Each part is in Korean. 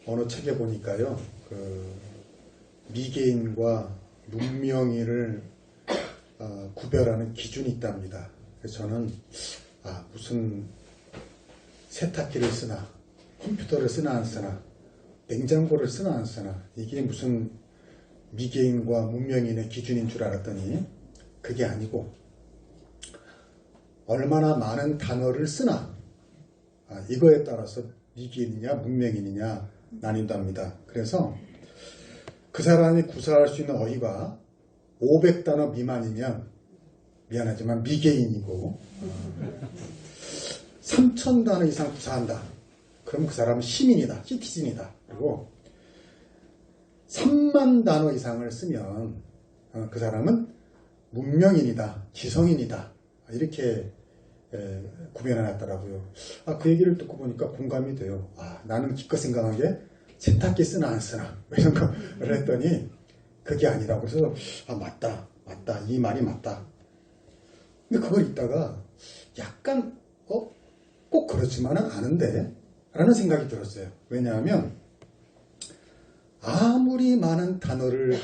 어느 책에 보니까요, 미개인과 문명인을 구별하는 기준이 있답니다. 그래서 저는 무슨 세탁기를 쓰나 컴퓨터를 쓰나 안 쓰나 냉장고를 쓰나 안 쓰나 이게 무슨 미개인과 문명인의 기준인 줄 알았더니 그게 아니고 얼마나 많은 단어를 쓰나 이거에 따라서 미개인이냐 문명인이냐 나뉜답니다. 그래서 그 사람이 구사할 수 있는 어휘가 500단어 미만이면 미안하지만 미개인이고 3000단어 이상 구사한다. 그럼 그 사람은 시민이다. 시티즌이다. 그리고 3만 단어 이상을 쓰면 그 사람은 문명인이다. 지성인이다. 이렇게 구별해놨더라고요. 그 얘기를 듣고 보니까 공감이 돼요. 나는 기껏 생각한 게 세탁기 쓰나 안 쓰나 이런 거를 했더니 그게 아니라고. 그래서 맞다 이 말이 맞다. 근데 그걸 읽다가 약간 꼭 그렇지만은 않은데 라는 생각이 들었어요. 왜냐하면 아무리 많은 단어를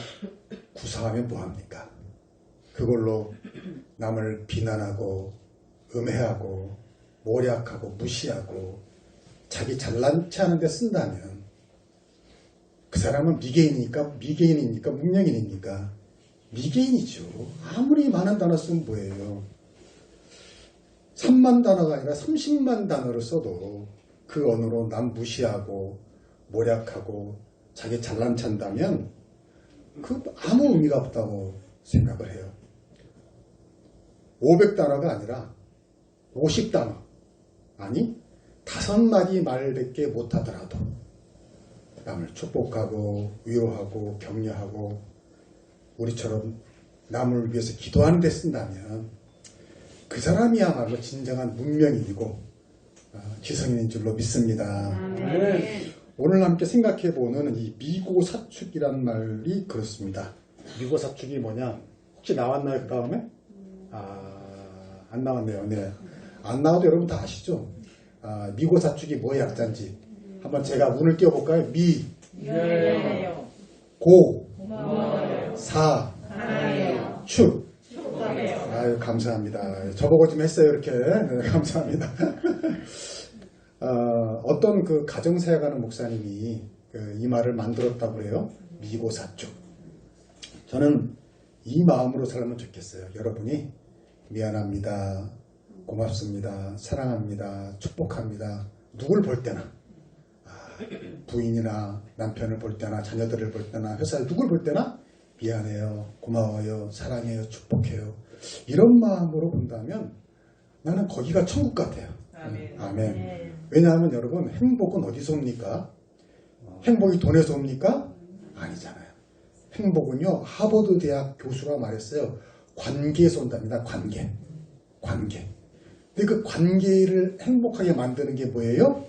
구사하면 뭐합니까? 그걸로 남을 비난하고 음해하고 모략하고 무시하고 자기 잘난체 하는 데 쓴다면 그 사람은 미개인입니까 문명인입니까? 미개인이죠. 아무리 많은 단어 쓰면 뭐예요? 3만 단어가 아니라 30만 단어를 써도 그 언어로 남 무시하고 모략하고 자기 잘난체 한다면 그 아무 의미가 없다고 생각을 해요. 500단어가 아니라 50단어 아니 5마디 말밖에 못하더라도 남을 축복하고 위로하고 격려하고 우리처럼 남을 위해서 기도하는 데 쓴다면 그 사람이야말로 진정한 문명인이고 지성인인 줄로 믿습니다. 오늘 함께 생각해보는 이 미고사축이란 말이 그렇습니다. 미고사축이 뭐냐? 혹시 나왔나요? 그 다음에? 안 나왔네요. 네. 안 나와도 여러분 다 아시죠? 미고사축이 뭐의 약자인지 한번 제가 운을 띄워볼까요? 미, 고, 사, 축. 아유, 감사합니다. 저보고 좀 했어요, 이렇게. 네, 감사합니다. 어떤 그 가정사역하는 목사님이 이 말을 만들었다고 해요. 미고사축. 저는 이 마음으로 살면 좋겠어요. 여러분이 미안합니다. 고맙습니다. 사랑합니다. 축복합니다. 누굴 볼 때나 부인이나 남편을 볼 때나 자녀들을 볼 때나 회사에 누굴 볼 때나 미안해요. 고마워요. 사랑해요. 축복해요. 이런 마음으로 본다면 나는 거기가 천국 같아요. 아멘. 왜냐하면 여러분 행복은 어디서 옵니까? 행복이 돈에서 옵니까? 아니잖아요. 행복은요 하버드 대학 교수가 말했어요. 관계에서 온답니다. 관계. 근데 그 관계를 행복하게 만드는 게 뭐예요?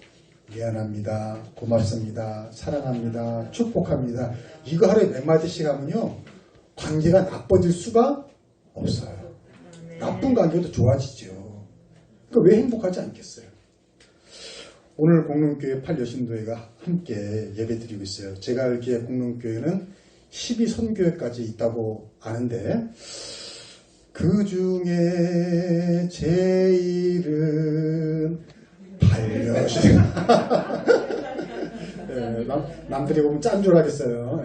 미안합니다. 고맙습니다. 사랑합니다. 축복합니다. 이거 하루에 몇 마디씩 하면요 관계가 나빠질 수가 없어요. 나쁜 관계도 좋아지죠. 그러니까 왜 행복하지 않겠어요? 오늘 공릉교회 8여신도회가 함께 예배드리고 있어요. 제가 알기에 공릉교회는 12선교회까지 있다고 아는데 그 중에 제일은 8여신 남들이 보면 짠 줄 알겠어요.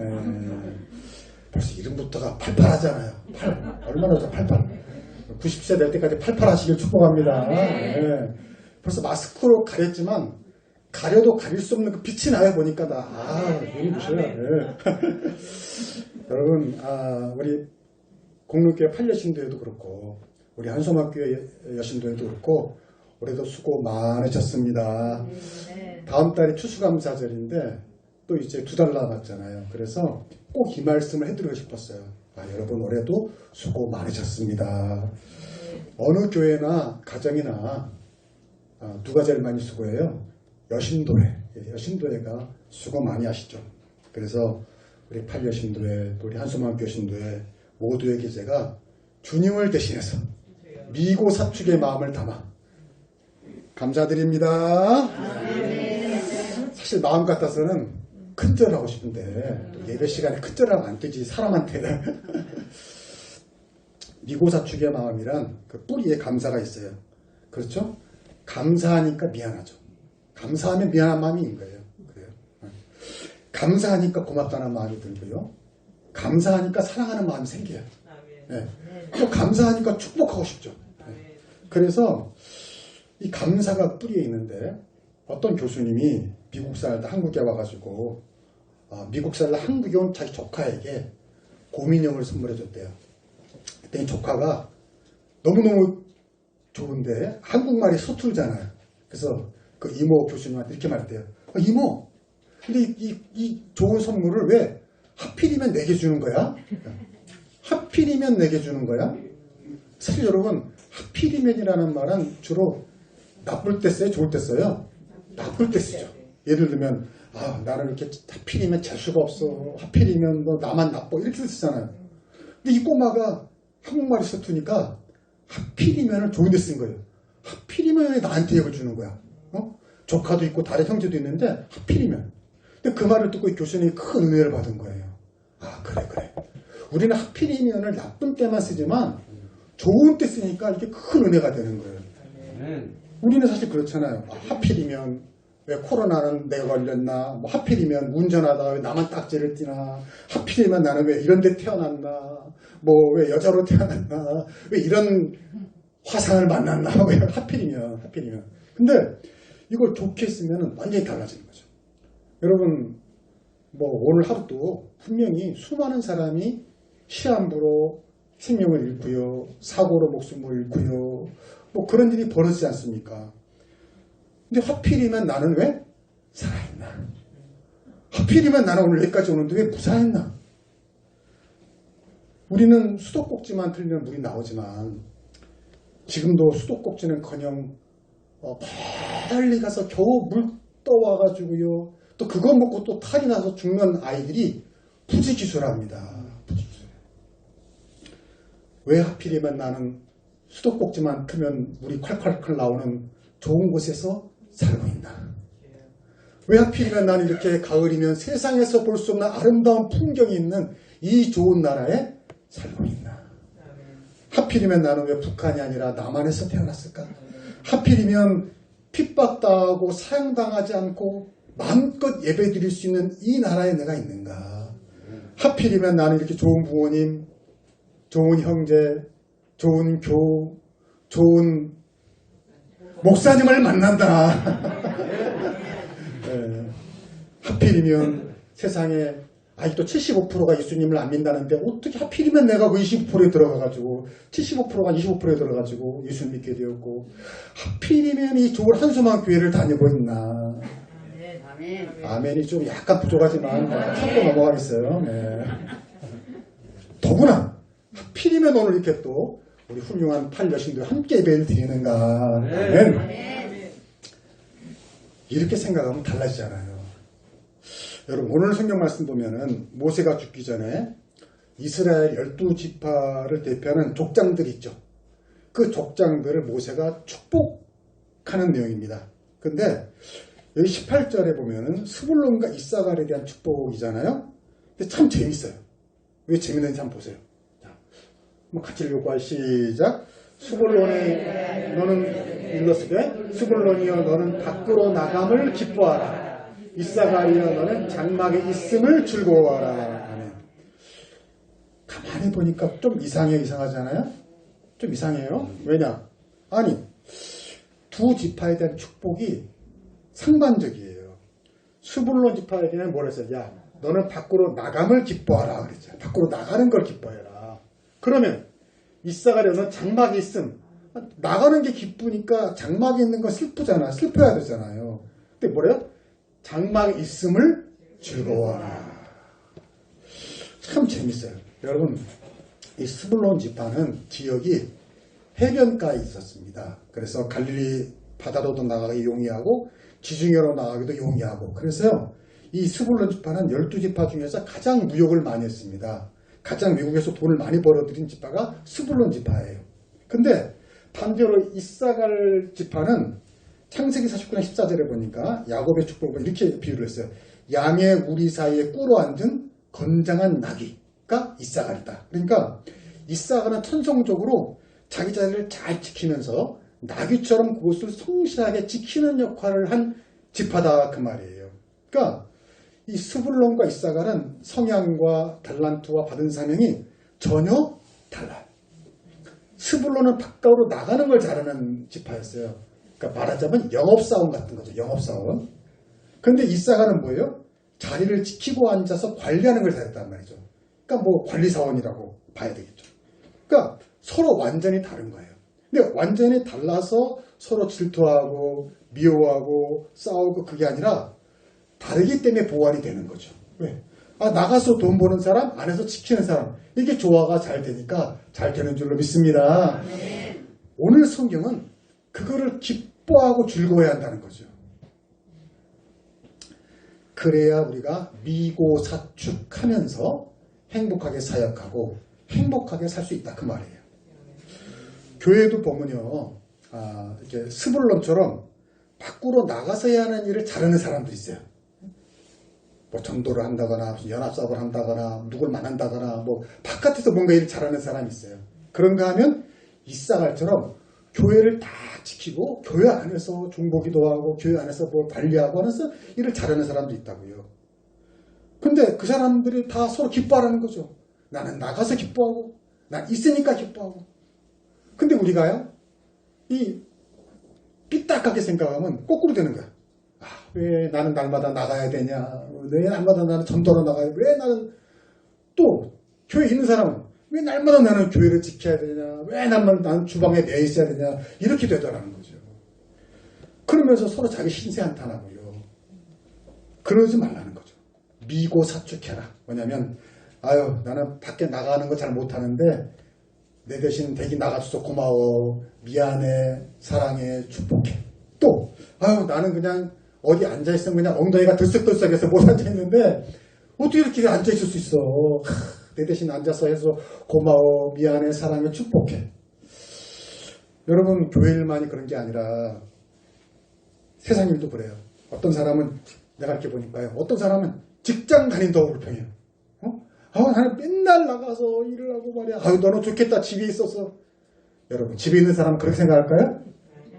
벌써 이름부터가 팔팔하잖아요. 얼마나 더 팔팔. 90세 될 때까지 팔팔하시길 축복합니다. 벌써 마스크로 가렸지만 가려도 가릴 수 없는 그 빛이 나요. 보니까 눈이 부셔요. 여러분 우리 공릉교회 8여신도회도 그렇고 우리 한소막교회 여신도회도 그렇고 올해도 수고 많으셨습니다. 다음 달이 추수감사절인데 또 이제 2달 남았잖아요. 그래서 꼭 이 말씀을 해드리고 싶었어요. 여러분 올해도 수고 많으셨습니다. 어느 교회나 가정이나 누가 제일 많이 수고해요? 여신도회가 수고 많이 하시죠. 그래서 우리 8여신도회, 우리 한소망교 여신도회 모두에게 제가 주님을 대신해서 미고사축의 마음을 담아 감사드립니다. 사실 마음 같아서는 큰절하고 싶은데 또 예배 시간에 큰절하면 안 되지 사람한테. 미고사축의 마음이란 그 뿌리에 감사가 있어요. 그렇죠? 감사하니까 미안하죠. 감사하면 미안한 마음이 있는 거예요. 그래요. 감사하니까 고맙다는 마음이 들고요. 감사하니까 사랑하는 마음이 생겨요. 네. 또 감사하니까 축복하고 싶죠. 네. 그래서 이 감사가 뿌리에 있는데 어떤 교수님이 미국 살다 한국에 와가지고 미국 살다 한국에 온 자기 조카에게 곰인형을 선물해 줬대요. 그랬더니 조카가 너무너무 좋은데 한국말이 서툴잖아요. 그래서 그 이모 교수님한테 이렇게 말했대요. 이모, 근데 이 좋은 선물을 왜 하필이면 내게 주는 거야? 하필이면 내게 주는 거야? 사실 여러분, 하필이면이라는 말은 주로 나쁠 때 써요? 좋을 때 써요? 나쁠 때 쓰죠. 예를 들면 나는 이렇게 하필이면 재수가 없어. 하필이면 뭐 나만 나빠. 이렇게 쓰잖아요. 근데 이 꼬마가 한국말이 서투니까 하필이면을 좋은 데 쓴 거예요. 하필이면 나한테 이걸 주는 거야. 조카도 있고 다른 형제도 있는데 하필이면. 근데 그 말을 듣고 교수님이 큰 은혜를 받은 거예요. 그래. 우리는 하필이면을 나쁜 때만 쓰지만 좋은 때 쓰니까 이게 큰 은혜가 되는 거예요. 우리는 사실 그렇잖아요. 하필이면 왜 코로나는 내가 걸렸나? 뭐 하필이면 운전하다가 왜 나만 딱지를 띠나? 하필이면 나는 왜 이런 데 태어났나? 뭐 왜 여자로 태어났나? 왜 이런 화상을 만났나? 왜 하필이면. 근데 이걸 좋게 쓰면 완전히 달라지는 거죠. 여러분, 뭐 오늘 하루도 분명히 수많은 사람이 시한부로 생명을 잃고요. 사고로 목숨을 잃고요. 뭐 그런 일이 벌어지지 않습니까? 근데 하필이면 나는 왜 살아있나? 하필이면 나는 오늘 여기까지 오는데 왜 무사했나? 우리는 수도꼭지만 틀면 물이 나오지만 지금도 수도꼭지는커녕 멀리 가서 겨우 물 떠와가지고요. 또 그거 먹고 또 탈이 나서 죽는 아이들이 부지기수랍니다. 왜 하필이면 나는 수도꼭지만 틀면 물이 콸콸콸 나오는 좋은 곳에서 살고 있나? 왜 하필이면 나는 이렇게 가을이면 세상에서 볼 수 없는 아름다운 풍경이 있는 이 좋은 나라에 살고 있나? 하필이면 나는 왜 북한이 아니라 남한에서 태어났을까? 하필이면 핍박당하고 사형당하지 않고 마음껏 예배드릴 수 있는 이 나라에 내가 있는가? 하필이면 나는 이렇게 좋은 부모님, 좋은 형제, 좋은 교우, 좋은 목사님을 만난다. 네. 하필이면 세상에 아직도 75%가 예수님을 안 믿는다는데 어떻게 하필이면 내가 그 25%에 들어가가지고 75%가 25%에 들어가지고 예수 믿게 되었고 하필이면 이 좋은 한수만 교회를 다니고 있나. 아멘이 좀 약간 부족하지만 참고 넘어가겠어요. 네. 더구나 하필이면 오늘 이렇게 또 우리 훌륭한 팔여신들 함께 예배를 드리는가. 아멘. 이렇게 생각하면 달라지잖아요. 여러분 오늘 성경 말씀 보면은 모세가 죽기 전에 이스라엘 12지파를 대표하는 족장들이 있죠. 그 족장들을 모세가 축복하는 내용입니다. 근데 여기 18절에 보면은 스불론과 이사갈에 대한 축복이잖아요. 근데 참 재밌어요. 왜 재밌는지 한번 보세요. 자, 한번 같이 읽어볼까요? 시작. 스불론이 너는 일러스되 스불론이여 너는 밖으로 나감을 기뻐하라. 이사갈이여 너는 장막에 있음을 즐거워하라. 아멘. 가만히 보니까 좀 이상하잖아요? 좀 이상해요. 왜냐? 아니 두 지파에 대한 축복이 상반적이에요. 스불론 지파에게는 뭐라 했어요? 야, 너는 밖으로 나감을 기뻐하라 그랬죠. 밖으로 나가는 걸 기뻐해라. 그러면 이사갈이여 너는 장막에 있음. 나가는 게 기쁘니까 장막에 있는 건 슬프잖아. 슬퍼야 되잖아요. 근데 뭐래요? 장막에 있음을 즐거워하라. 참 재밌어요. 여러분, 이 스불론 지파는 지역이 해변가에 있었습니다. 그래서 갈릴리 바다로도 나가기 용이하고 지중해로 나가기도 용이하고 그래서요. 이 스불론 지파는 12지파 중에서 가장 무역을 많이 했습니다. 가장 미국에서 돈을 많이 벌어들인 지파가 스불론 지파예요. 근데 반대로 이사갈 지파는 창세기 49장 14절에 보니까 야곱의 축복을 이렇게 비유를 했어요. 양의 우리 사이에 꿇어 앉은 건장한 나귀가 이사갈이다. 그러니까 이사갈은 천성적으로 자기 자리를 잘 지키면서 나귀처럼 그것을 성실하게 지키는 역할을 한 지파다 그 말이에요. 그러니까 이 스불론과 이사갈은 성향과 달란트와 받은 사명이 전혀 달라요. 스불론은 바깥으로 나가는 걸 잘하는 지파였어요. 그러니까 말하자면 영업사원 같은 거죠. 영업사원. 그런데 이사갈은 뭐예요? 자리를 지키고 앉아서 관리하는 걸 잘했단 말이죠. 그러니까 뭐 관리사원이라고 봐야 되겠죠. 그러니까 서로 완전히 다른 거예요. 근데 완전히 달라서 서로 질투하고 미워하고 싸우고 그게 아니라 다르기 때문에 보완이 되는 거죠. 왜? 나가서 돈 버는 사람, 안에서 지키는 사람. 이게 조화가 잘 되니까 잘 되는 줄로 믿습니다. 오늘 성경은 그거를 기뻐하고 즐거워해야 한다는 거죠. 그래야 우리가 미고사축하면서 행복하게 사역하고 행복하게 살 수 있다 그 말이에요. 교회도 보면요, 이렇게 스불론처럼 밖으로 나가서 해야 하는 일을 잘하는 사람들이 있어요. 뭐 전도를 한다거나 연합사업을 한다거나 누굴 만난다거나 뭐 바깥에서 뭔가 일을 잘하는 사람이 있어요. 그런가 하면 이사갈처럼 교회를 다 지키고 교회 안에서 중보기도 하고 교회 안에서 뭘 관리하고 하면서 일을 잘하는 사람도 있다고요. 근데 그 사람들이 다 서로 기뻐하라는 거죠. 나는 나가서 기뻐하고 난 있으니까 기뻐하고. 근데 우리가요, 이 삐딱하게 생각하면 거꾸로 되는 거야. 왜 나는 날마다 나가야 되냐? 왜 날마다 나는 전도로 나가야 돼? 왜 나는 또 교회에 있는 사람은 왜 날마다 나는 교회를 지켜야 되냐? 왜 나는 주방에 매 있어야 되냐? 이렇게 되더라는 거죠. 그러면서 서로 자기 신세 한탄하고요. 그러지 말라는 거죠. 미고사축해라. 뭐냐면 나는 밖에 나가는 거 잘 못하는데 내 대신 대기 나가줘서 고마워. 미안해. 사랑해. 축복해. 또 나는 그냥 어디 앉아있으면 그냥 엉덩이가 들썩들썩해서 못 앉아있는데 어떻게 이렇게 앉아있을 수 있어. 내 대신 앉아서 해서 고마워. 미안해. 사랑해. 축복해. 여러분 교회 일만이 그런 게 아니라 세상 일도 그래요. 어떤 사람은 내가 이렇게 보니까요. 어떤 사람은 직장 다닌다고 불평해요. 나는 맨날 나가서 일을 하고 말이야. 너는 좋겠다. 집에 있어서. 여러분 집에 있는 사람은 그렇게 생각할까요?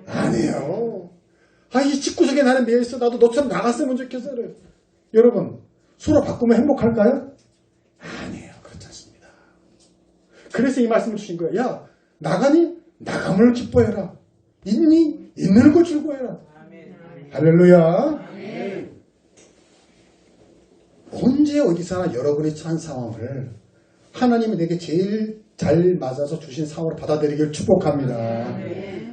아니에요. 이 집구석에 나는 매여 있어. 나도 너처럼 나갔으면 좋겠어. 그래. 여러분 서로 바꾸면 행복할까요? 아니에요. 그렇지 않습니다. 그래서 이 말씀을 주신 거예요. 야 나가니? 나감을 기뻐해라. 있니? 있는 거 즐거워해라. 할렐루야. 언제 어디서나 여러분이 처한 상황을 하나님이 내게 제일 잘 맞아서 주신 상황을 받아들이길 축복합니다.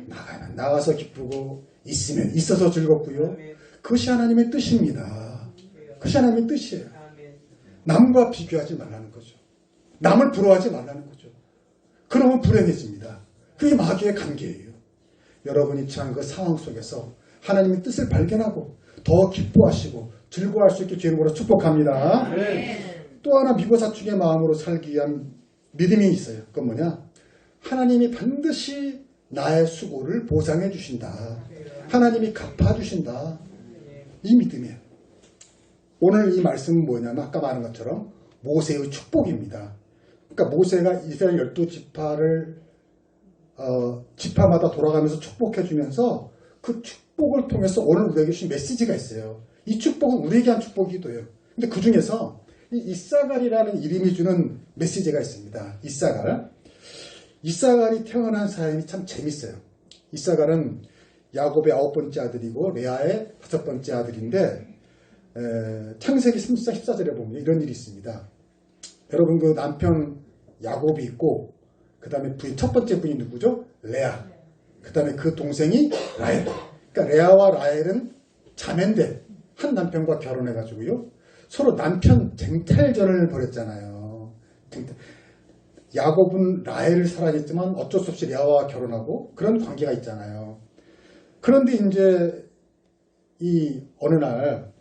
나가면 나가서 기쁘고 있으면 있어서 즐겁고요. 그것이 하나님의 뜻입니다. 그것이 하나님의 뜻이에요. 남과 비교하지 말라는 거죠. 남을 부러워하지 말라는 거죠. 그러면 불행해집니다. 그게 마귀의 관계예요. 여러분이 처한 그 상황 속에서 하나님의 뜻을 발견하고 더 기뻐하시고 즐거워할 수 있게 주님으로 축복합니다. 또 하나 미고사축의 마음으로 살기 위한 믿음이 있어요. 그건 뭐냐? 하나님이 반드시 나의 수고를 보상해 주신다. 하나님이 갚아주신다. 이 믿음이에요. 오늘 이 말씀은 뭐냐면 아까 말한 것처럼 모세의 축복입니다. 그러니까 모세가 이스라엘 12지파를 지파마다 돌아가면서 축복해 주면서 그 축복을 통해서 오늘 우리에게 주신 메시지가 있어요. 이 축복은 우리에게 한 축복이기도 해요. 근데 그 중에서 이 이사갈이라는 이름이 주는 메시지가 있습니다. 이사갈이 태어난 사연이 참 재밌어요. 이사갈은 야곱의 9번째 아들이고 레아의 5번째 아들인데 창세기 34, 14절에 보면 이런 일이 있습니다. 여러분 그 남편 야곱이 있고 그 다음에 부인 첫 번째 부인이 누구죠? 레아. 그 다음에 그 동생이 라헬. 그러니까 레아와 라헬은 자매인데 한 남편과 결혼해가지고요. 서로 남편 쟁탈전을 벌였잖아요. 야곱은 라헬을 사랑했지만 어쩔 수 없이 레아와 결혼하고 그런 관계가 있잖아요. 그런데 이제 이 어느 날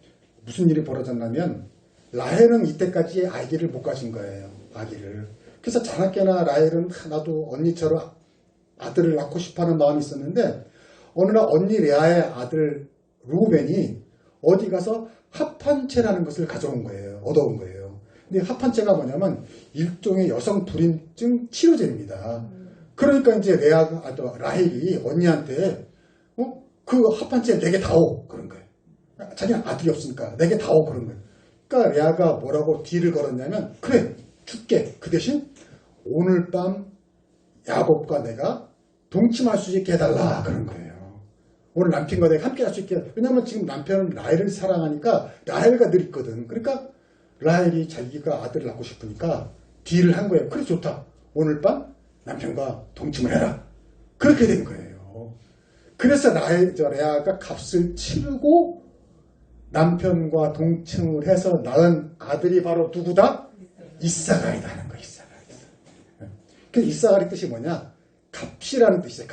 무슨 일이 벌어졌냐면 라헬은 이때까지 아기를 못 가진 거예요. 아기를. 그래서 자나깨나 라헬은 나도 언니처럼 아들을 낳고 싶어하는 마음이 있었는데 어느 날 언니 레아의 아들 루벤이 어디 가서 합한채라는 것을 가져온 거예요. 얻어온 거예요. 근데 합한채가 뭐냐면 일종의 여성 불임증 치료제입니다. 그러니까 이제 라헬이 언니한테 그 합한채 내게 다오 그런 거예요. 자기는 아들이 없으니까 내게 다오 그런 거예요. 그러니까 레아가 뭐라고 딜을 걸었냐면 그래 줄게. 그 대신 오늘 밤 야곱과 내가 동침할 수 있게 해달라 그런 거예요. 오늘 남편과 내가 함께 할 수 있게. 왜냐면 지금 남편은 라헬을 사랑하니까 라헬과 늘 있거든. 그러니까 라헬이 자기가 아들을 낳고 싶으니까 딜을 한 거예요. 그래 좋다. 오늘 밤 남편과 동침을 해라. 그렇게 된 거예요. 그래서 레아가 값을 치르고 남편과 동침을 해서 낳은 아들이 바로 누구다? 이사가리다 하는 거예요. 그 이사가리 뜻이 뭐냐? 값이라는 뜻이에요.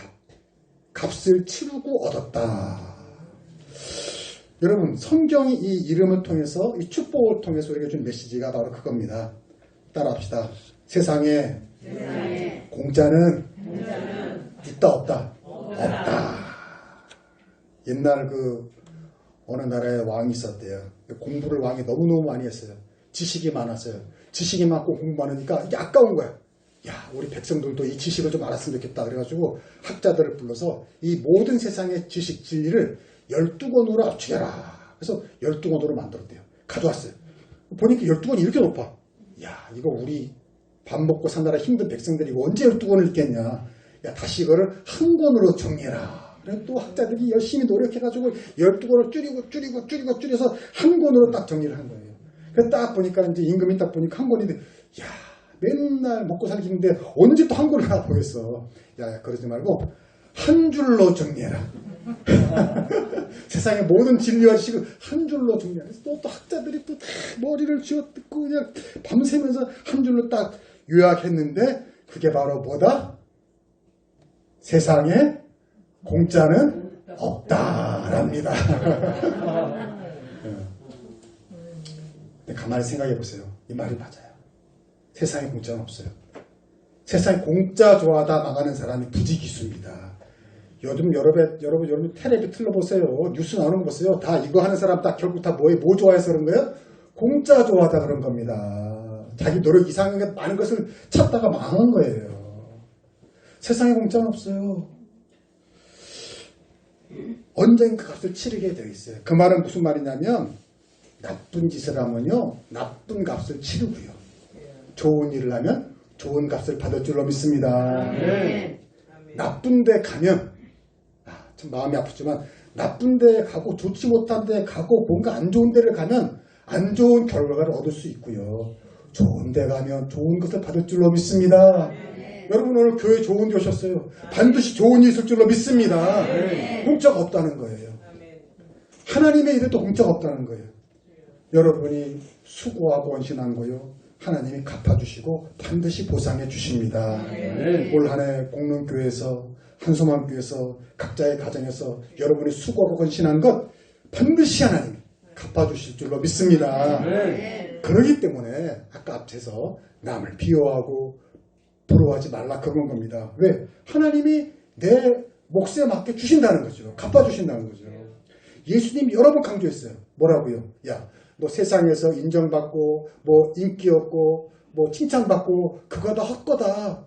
값을 치르고 얻었다. 여러분 성경이 이 이름을 통해서 이 축복을 통해서 우리에게 준 메시지가 바로 그겁니다. 따라합시다. 세상에 공짜는 있다 없다? 없다. 옛날 어느 나라에 왕이 있었대요. 공부를 왕이 너무너무 많이 했어요. 지식이 많았어요. 지식이 많고 공부 많으니까 이게 아까운 거야. 야, 우리 백성들도 이 지식을 좀 알았으면 좋겠다. 그래가지고 학자들을 불러서 이 모든 세상의 지식 진리를 12권으로 압축해라. 그래서 12권으로 만들었대요. 가져왔어요. 보니까 12권이 이렇게 높아. 야, 이거 우리 밥 먹고 사느라 힘든 백성들이 이거 언제 12권을 읽겠냐. 야, 다시 이거를 한 권으로 정리해라. 그래서 또 학자들이 열심히 노력해가지고 12권을 줄여서 한 권으로 딱 정리를 한 거예요. 그래서 딱 보니까 이제 임금이 딱 보니까 한 권인데, 야, 맨날 먹고 살기 힘든데 언제 또 한 권을 하나 보겠어. 야, 그러지 말고 한 줄로 정리해라. 세상의 모든 진리와 지식을 한 줄로 정리해라. 그래서 또 학자들이 또 머리를 쥐어뜯고 그냥 밤새면서 한 줄로 딱 요약했는데 그게 바로 뭐다? 세상에 공짜는 없다랍니다. 가만히 생각해 보세요. 이 말이 맞아요. 세상에 공짜는 없어요. 세상에 공짜 좋아하다 망하는 사람이 부지기수입니다. 요즘 여러분 텔레비 틀어보세요. 뉴스 나오는 거 보세요. 다 이거 하는 사람 다 결국 다 뭐 좋아해서 그런 거예요? 공짜 좋아하다 그런 겁니다. 자기 노력 이상하게 많은 것을 찾다가 망한 거예요. 세상에 공짜는 없어요. 언젠가 값을 치르게 되어 있어요. 그 말은 무슨 말이냐면 나쁜 짓을 하면요 나쁜 값을 치르고요. 좋은 일을 하면 좋은 값을 받을 줄로 믿습니다. 네. 나쁜 데 가면 참 마음이 아프지만 나쁜 데 가고 좋지 못한 데 가고 뭔가 안 좋은 데를 가면 안 좋은 결과를 얻을 수 있고요. 좋은 데 가면 좋은 것을 받을 줄로 믿습니다. 네. 여러분 오늘 교회 좋은 데 오셨어요. 반드시 좋은 일이 있을 줄로 믿습니다. 네. 공짜가 없다는 거예요. 하나님의 일에도 공짜가 없다는 거예요. 여러분이 수고하고 헌신한 거요. 하나님이 갚아주시고 반드시 보상해 주십니다. 네. 올 한 해 공릉교회에서 한소망교회에서 각자의 가정에서 여러분이 수고하고 헌신한 것 반드시 하나님이 갚아주실 줄로 믿습니다. 네. 그러기 때문에 아까 앞에서 남을 비호하고 부러워하지 말라 그런 겁니다. 왜? 하나님이 내 몫에 맞게 주신다는 거죠. 갚아주신다는 거죠. 예수님이 여러 번 강조했어요. 뭐라고요? 야, 너 세상에서 인정받고 뭐 인기 얻고 뭐 칭찬받고 그거 다 헛거다.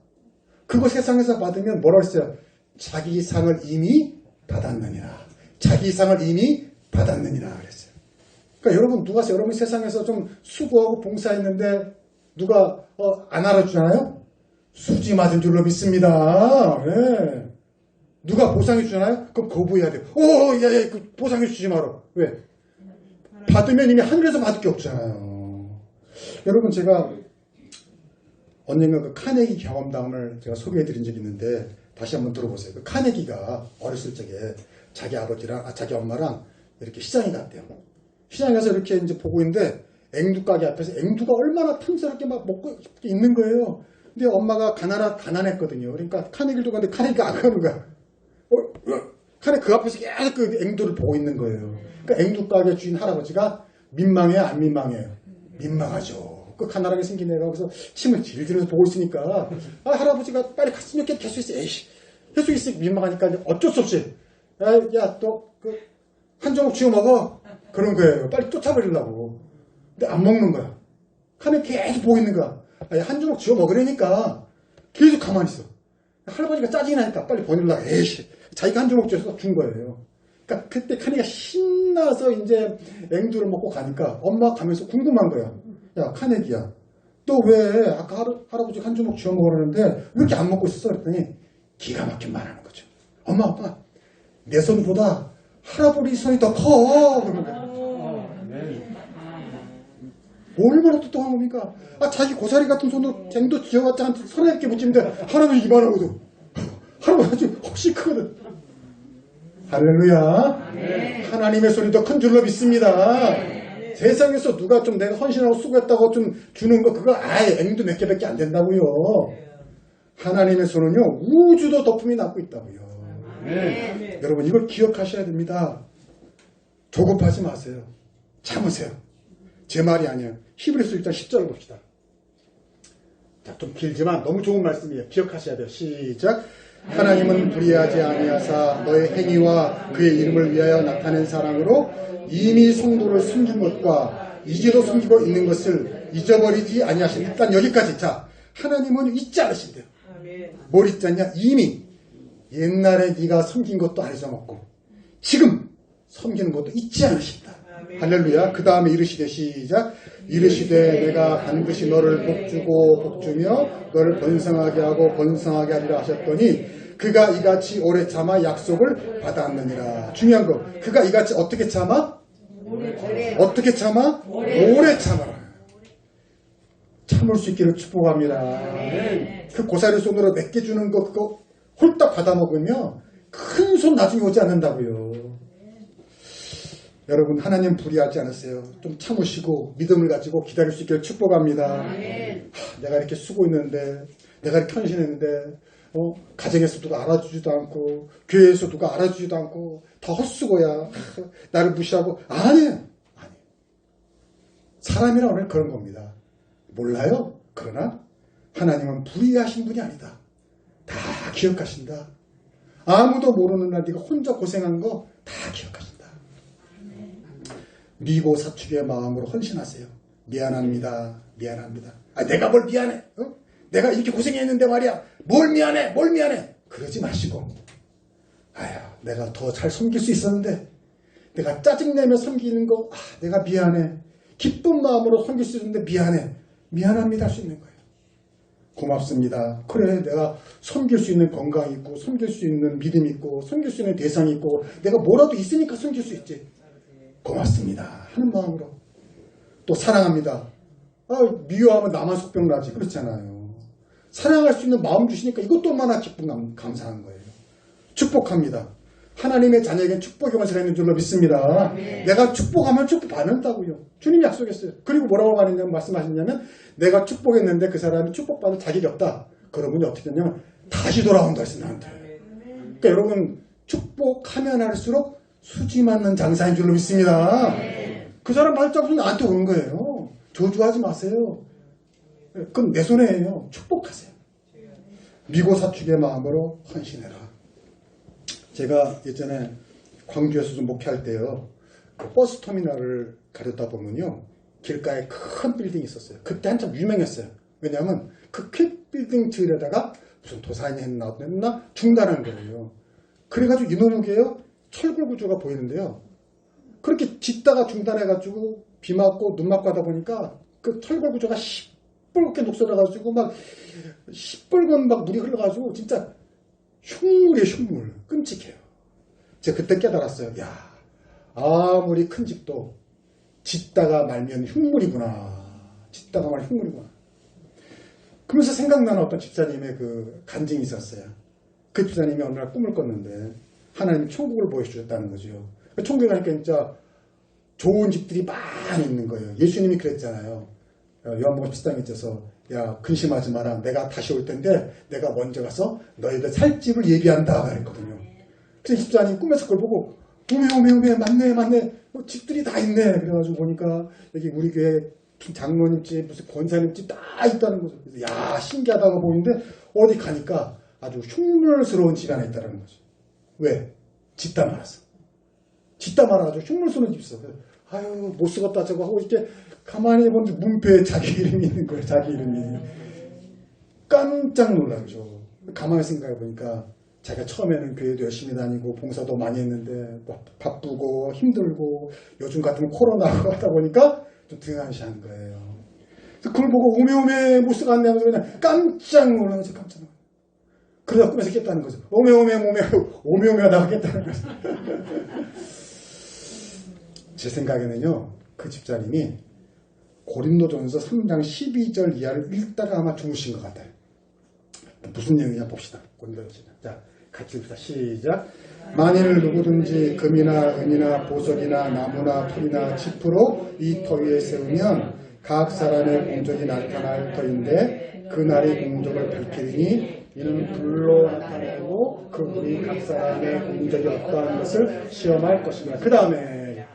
그거 세상에서 받으면 뭐라 했어요? 자기 상을 이미 받았느니라. 자기 상을 이미 받았느니라 그랬어요. 그러니까 여러분 세상에서 좀 수고하고 봉사했는데 누가 안 알아주잖아요? 수지 맞은 줄로 믿습니다. 네. 누가 보상해 주잖아요? 그럼 거부해야 돼요. 야, 보상해 주지 마라. 왜? 받으면 이미 하늘에서 받을 게 없잖아요. 여러분 제가 언젠가 그 카네기 경험담을 제가 소개해드린 적이 있는데 다시 한번 들어보세요. 그 카네기가 어렸을 적에 자기 아버지랑 자기 엄마랑 이렇게 시장에 갔대요. 시장에 가서 이렇게 이제 보고 있는데 앵두 가게 앞에서 앵두가 얼마나 탐스럽게 막 먹고 있는 거예요. 근데 엄마가 가난했거든요. 그러니까 카네기를 두고 있는데 카네기가 안 가는 거야. 카네 그 앞에서 계속 그 앵두를 보고 있는 거예요. 그러니까 앵두 가게 주인 할아버지가 민망해요, 안 민망해요? 민망하죠. 그 가난하게 생긴 애가 그래서 침을 질질해서 보고 있으니까 할아버지가 빨리 갔으면 계속 있어. 에이씨, 계속 있으니까 민망하니까 어쩔 수 없이 야, 또 그 한 조각 쥐어 먹어. 그런 거예요. 빨리 쫓아버리려고. 근데 안 먹는 거야. 칸에 계속 보고 있는 거야. 아니, 한 주먹 쥐어 먹으려니까 계속 가만히 있어. 할아버지가 짜증이 나니까 빨리 보내려고. 에이씨. 자기가 한 주먹 쥐어서 준 거예요. 그러니까 그때 칸이가 신나서 이제 앵두를 먹고 가니까 엄마가 가면서 궁금한 거야. 야, 칸액이야. 너 왜 아까 할아버지가 한 주먹 쥐어 먹으라는데 왜 이렇게 안 먹고 있었어? 그랬더니 기가 막힌 말 하는 거죠. 엄마, 아빠, 내 손보다 할아버지 손이 더 커. 그러는 거야. 얼마나 똑똑한 겁니까? 아, 자기 고사리 같은 손으로 쟁도 쥐어봤자 한 30개 붙이는데 할아버지 이만하거든. 할아버지 혹시 크거든. 할렐루야. 네. 하나님의 손이 더 큰 줄로 믿습니다. 네. 세상에서 누가 좀 내가 헌신하고 수고했다고 좀 주는 거 그거 아예 앵도 몇 개밖에 안 된다고요. 하나님의 손은요 우주도 덮음이 낳고 있다고요. 네. 여러분 이걸 기억하셔야 됩니다. 조급하지 마세요. 참으세요. 제 말이 아니에요. 히브리서 1장 10절을 봅시다. 자, 좀 길지만 너무 좋은 말씀이에요. 기억하셔야 돼요. 시작. 하나님은 불의하지 아니하사 너의 행위와 그의 이름을 위하여 나타낸 사랑으로 이미 성도를 숨긴 것과 이제도 숨기고 있는 것을 잊어버리지 아니하신다. 일단 여기까지. 자, 하나님은 잊지 않으신대요. 뭘 잊지 않냐? 이미 옛날에 네가 섬긴 것도 안 잊어먹고 지금 섬기는 것도 잊지 않으신다. 할렐루야. 그 다음에 이르시되 시작. 이르시되 내가 반드시 너를 복주고 복주며 너를 번성하게 하고 번성하게 하리라 하셨더니 그가 이같이 오래 참아 약속을 받았느니라. 중요한 거. 그가 이같이 어떻게 참아? 어떻게 참아? 오래 참아라. 참을 수 있기를 축복합니다. 그 고사리 손으로 몇 개 주는 거 그거 홀딱 받아 먹으면 큰 손 나중에 오지 않는다고요. 여러분 하나님 불의하지 않으세요. 좀 참으시고 믿음을 가지고 기다릴 수 있기를 축복합니다. 내가 이렇게 수고했는데 내가 이렇게 헌신했는데 가정에서 누가 알아주지도 않고 교회에서 누가 알아주지도 않고 다 헛수고야. 나를 무시하고 아니에요. 사람이란 오늘 그런 겁니다. 몰라요? 그러나 하나님은 불의하신 분이 아니다. 다 기억하신다. 아무도 모르는 날 네가 혼자 고생한 거 다 기억하신다. 미고 사축의 마음으로 헌신하세요. 미안합니다. 미안합니다. 아, 내가 뭘 미안해? 내가 이렇게 고생했는데 말이야. 뭘 미안해? 뭘 미안해? 그러지 마시고 아휴 내가 더 잘 섬길 수 있었는데 내가 짜증내며 섬기는 거 내가 미안해. 기쁜 마음으로 섬길 수 있는데 미안해. 미안합니다 할 수 있는 거예요. 고맙습니다. 그래 내가 섬길 수 있는 건강이 있고 섬길 수 있는 믿음이 있고 섬길 수 있는 대상이 있고 내가 뭐라도 있으니까 섬길 수 있지. 고맙습니다 하는 마음으로 또 사랑합니다. 미워하면 나만 속병 나지. 그렇잖아요. 사랑할 수 있는 마음 주시니까 이것도 얼마나 기쁜 감사한 거예요. 축복합니다. 하나님의 자녀에게 축복의 원수가 있는 줄로 믿습니다. 내가 축복하면 축복받는다고요. 주님이 약속했어요. 그리고 뭐라고 말씀하셨냐면 내가 축복했는데 그 사람이 축복받을 자격이 없다. 그러면 어떻게 되냐면 다시 돌아온다 했어요. 나한테. 그러니까 여러분 축복하면 할수록 수지 맞는 장사인 줄로 믿습니다. 그 사람 발자국은 나한테 오는 거예요. 저주하지 마세요. 그건 내 손에요. 축복하세요. 미고사축의 마음으로 헌신해라. 제가 예전에 광주에서 좀 목회할 때요. 그 버스터미널을 가려다 보면요. 길가에 큰 빌딩이 있었어요. 그때 한참 유명했어요. 왜냐하면 그 큰 빌딩 지으려다가 무슨 도산이 했나 중단한 거예요. 그래가지고 이놈에게요. 철골 구조가 보이는데요. 그렇게 짓다가 중단해가지고 비 맞고 눈 맞고 하다 보니까 그 철골 구조가 시뻘겋게 녹슬어가지고 막 시뻘건 막 물이 흘러가지고 진짜 흉물이에요. 흉물. 끔찍해요. 제가 그때 깨달았어요. 야, 아무리 큰 집도 짓다가 말면 흉물이구나. 짓다가 말면 흉물이구나. 그러면서 생각나는 어떤 집사님의 그 간증이 있었어요. 그 집사님이 어느 날 꿈을 꿨는데 하나님이 천국을 보여주셨다는 거죠. 천국에 가니까 진짜 좋은 집들이 많이 있는 거예요. 예수님이 그랬잖아요. 요한복음 10장에 있어서 야 근심하지 마라. 내가 다시 올 텐데 내가 먼저 가서 너희들 살 집을 예비한다 그랬거든요. 그래서 집사님 꿈에서 그걸 보고 오메 맞네. 집들이 다 있네. 그래가지고 보니까 여기 우리 교회 장로님 집 무슨 권사님 집 다 있다는 거죠. 그래서 야 신기하다고 보이는데 어디 가니까 아주 흉물스러운 집이 하나 있다는 거죠. 왜? 짓다 말았어. 짓다 말아가지고 흉물 쏘는 집 있어. 그래서 아유 못 쓰겠다 저거 하고 이렇게 가만히 보는데 문표에 자기 이름이 있는 거예요. 자기 이름이. 깜짝 놀랐죠. 가만히 생각해 보니까 자기가 처음에는 교회도 열심히 다니고 봉사도 많이 했는데 바쁘고 힘들고 요즘 같으면 코로나고 하다 보니까 좀 등한시한 거예요. 그래서 그걸 보고 오메오메 못 쓰겠네 하면서 그냥 깜짝 놀라면서 깜짝 놀라요. 그러다 꿈에서 깼다는 거죠. 오메오메 하다가 깼다는 거죠. 제 생각에는요, 그 집사님이 고린도전서 3장 12절 이하를 읽다가 아마 주무신 것 같아요. 무슨 내용이냐 봅시다. 고린도전서. 자, 같이 읽읍시다. 시작. 만일 누구든지 금이나 은이나 보석이나 나무나 풀이나 짚으로 이 터 위에 세우면 각 사람의 공적이 나타날 터인데 그 날의 공적을 밝히리니 이는 불로 나타내고 그 불이 각 사람의 공적이 어떠한 것을 시험할 것입니다. 그 다음에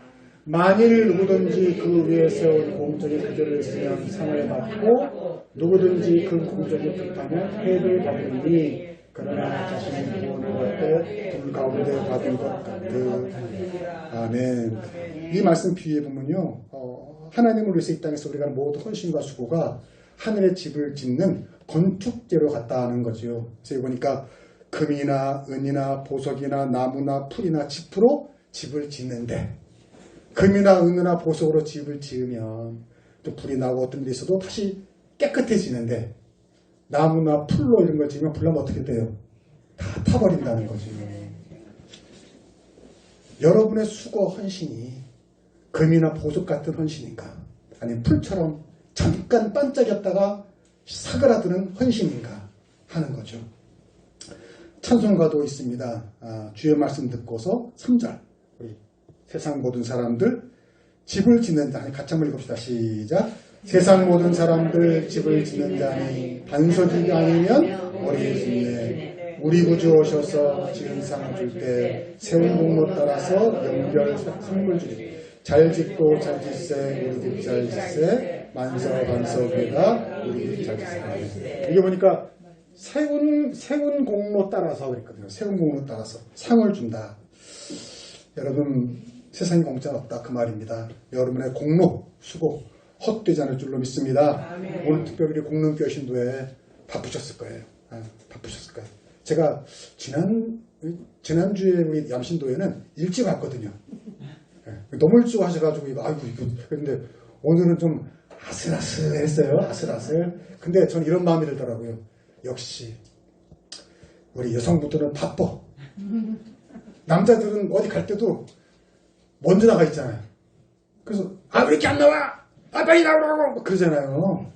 만일 누구든지 그 위에 세운 공적이 그들을 쓰면 상을 받고 누구든지 그 공적이 불타면 해를 받으니 그러나 자신의 구원을 받을 때 불 가운데 받은 것 같듯. 아멘. 이 말씀 비유해 보면요, 하나님을 위해서 이 땅에서 우리가 모두 헌신과 수고가 하늘의 집을 짓는 건축재료 같다는 거죠. 그래서 보니까 금이나 은이나 보석이나 나무나 풀이나 짚으로 집을 짓는데, 금이나 은이나 보석으로 집을 지으면 또 불이 나고 어떤 일이 있어도 다시 깨끗해지는데, 나무나 풀로 이런 걸 지으면 불나면 어떻게 돼요? 다 타버린다는 거죠. 여러분의 수고 헌신이 금이나 보석 같은 헌신인가? 아니면 풀처럼 잠깐 반짝였다가 사그라드는 헌신인가? 하는 거죠. 찬송가도 있습니다. 주의 말씀 듣고서 3절. 우리 세상 모든 사람들 집을 짓는 자니 같이 한번 읽읍시다. 시작. 세상 모든 사람들 집을 짓는 자니 반석이 아니면 우리 주님의 우리 구주 오셔서 지은 상을 줄 때 세운 공로 따라서 연결 상물 주리. 잘 짓고 잘 짓세 우리 집 잘 짓세 만석 위에다 우리 집 잘 짓세. 이게 보니까 세운 공로 따라서 그랬거든요. 세운 공로 따라서 상을 준다. 여러분 세상에 공짜는 없다 그 말입니다. 여러분의 공로 수고 헛되지 않을 줄로 믿습니다. 아멘. 오늘 특별히 공릉교회 신도에 바쁘셨을 거예요. 바쁘셨을 거예요. 제가 지난주에 우리 ям신도에는 일찍 왔거든요. 너무 일찍 하셔가지고 이거 근데 오늘은 좀 아슬아슬했어요. 아슬아슬. 근데 저는 이런 마음이 들더라고요. 역시 우리 여성분들은 바빠. 남자들은 어디 갈 때도 먼저 나가 있잖아요. 그래서 왜 이렇게 안 나와? 빨리 나오라고 그러잖아요.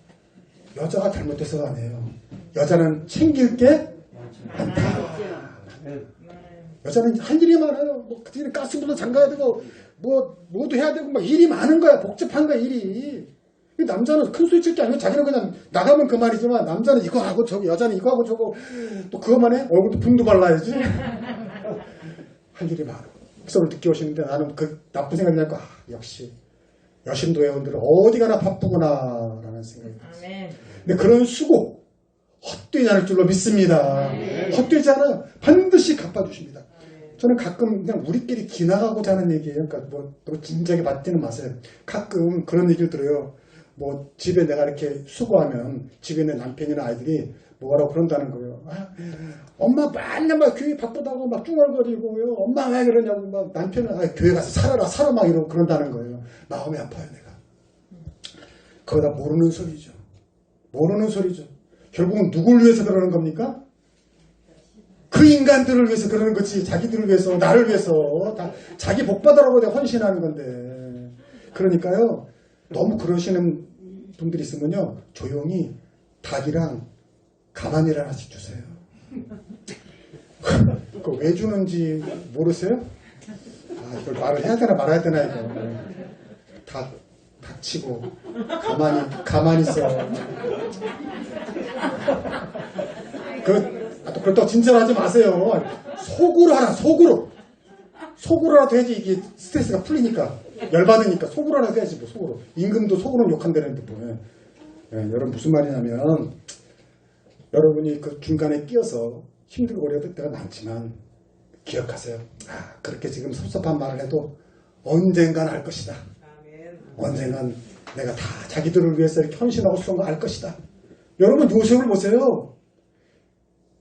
여자가 잘못해서가 아니에요. 여자는 챙길 게 많다. 여자는 할 일이 많아요. 그때는 가스불도 잠가야 되고 뭐도 해야 되고 막 일이 많은 거야. 복잡한 거야 일이. 남자는 큰 소리 칠 게 아니고 자기는 그냥 나가면 그만이지만 남자는 이거 하고 저거 여자는 이거 하고 저거 또 그것만 해? 얼굴도 분도 발라야지. 할 일이 많아. 그래서 오늘 늦게 오시는데 나는 그 나쁜 생각이 나니까 역시 여신도 회원들은 어디 가나 바쁘구나 라는 생각이 들었어요. 근데 그런 수고 헛되지 않을 줄로 믿습니다. 헛되지 않아요. 반드시 갚아주십니다. 저는 가끔 그냥 우리끼리 기나가고자 하는 얘기예요. 그러니까 너무 진지하게 받지는 마세요. 가끔 그런 얘기를 들어요. 집에 내가 이렇게 수고하면 집에 있는 남편이나 아이들이 뭐라고 그런다는 거예요. 엄마 맨날 막 교회 바쁘다고 막 쭈얼거리고요. 엄마 왜 그러냐고 막 남편은 교회 가서 살아 막 이러고 그런다는 거예요. 마음이 아파요 내가. 그거 다 모르는 소리죠. 모르는 소리죠. 결국은 누굴 위해서 그러는 겁니까? 그 인간들을 위해서 그러는 거지. 자기들을 위해서, 나를 위해서 다 자기 복 받으라고 내가 헌신하는 건데. 그러니까요. 너무 그러시는 분들이 있으면요. 조용히 닭이랑 가만히를 하나씩 주세요. 그거 왜 주는지 모르세요? 이걸 말을 해야 되나 말아야 되나 이거. 닥치고 가만히 있어. 그렇다고 진짜로 하지 마세요. 속으로 하라. 속으로라도 해야지 이게 스트레스가 풀리니까. 열받으니까 속으로라도 해야지 뭐 속으로. 임금도 속으로 욕한다는데 뭐. 여러분 무슨 말이냐면 여러분이 그 중간에 끼어서 힘들고 어려울 때가 많지만 기억하세요. 그렇게 지금 섭섭한 말을 해도 언젠간 할 것이다. 언젠간 내가 다 자기들을 위해서 이렇게 헌신하고 쏜 거 알 것이다. 여러분 요셉을 보세요.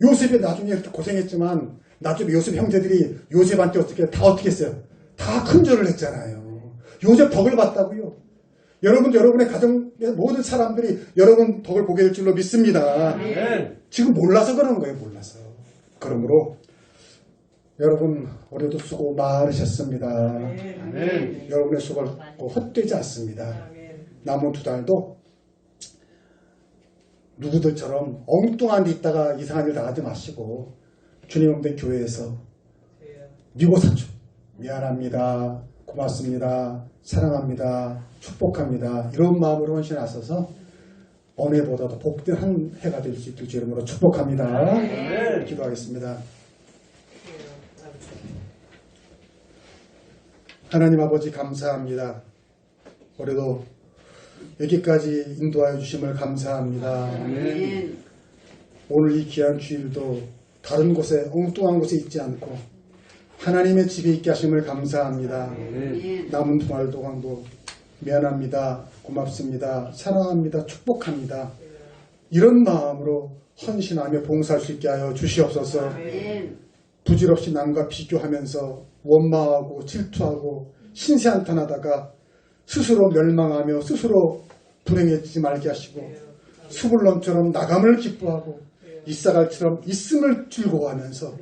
요셉이 나중에 이렇게 고생했지만 나중에 요셉 형제들이 요셉한테 어떻게 했어요? 다 큰절을 했잖아요. 요셉 덕을 봤다고요. 여러분도 여러분의 가정의 모든 사람들이 여러분 덕을 보게 될 줄로 믿습니다. 지금 몰라서 그러는 거예요. 몰라서. 그러므로 여러분 올해도 수고 많으셨습니다. 여러분의 수고가 헛되지 않습니다. 남은 2달도 누구들처럼 엉뚱한 데 있다가 이상한 일 당하지 마시고 주님 없는 교회에서 미고사주 미안합니다. 고맙습니다. 사랑합니다. 축복합니다. 이런 마음으로 헌신하셔서 어느 해보다도 복된 한 해가 될 수 있을 주 이름으로 축복합니다. 기도하겠습니다. 하나님 아버지 감사합니다. 올해도 여기까지 인도하여 주심을 감사합니다. 오늘 이 귀한 주일도 다른 곳에 엉뚱한 곳에 있지 않고 하나님의 집에 있게 하심을 감사합니다. 남은 2달 동안도 미안합니다. 고맙습니다. 사랑합니다. 축복합니다. 이런 마음으로 헌신하며 봉사할 수 있게 하여 주시옵소서. 부질없이 남과 비교하면서 원망하고 질투하고 신세한탄하다가 스스로 멸망하며 스스로 불행해지지 말게 하시고 수불론처럼 나감을 기뻐하고 이사갈처럼 있음을 즐거워하면서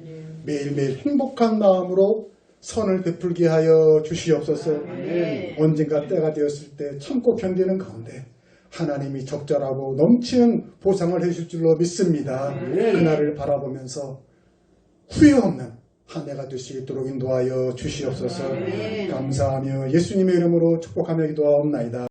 매일매일 행복한 마음으로 선을 베풀게 하여 주시옵소서. 언젠가 때가 되었을 때 참고 견디는 가운데 하나님이 적절하고 넘치는 보상을 해주실 줄로 믿습니다. 그날을 바라보면서 후회 없는 한 해가 될 수 있도록 인도하여 주시옵소서. 감사하며 예수님의 이름으로 축복하며 기도하옵나이다.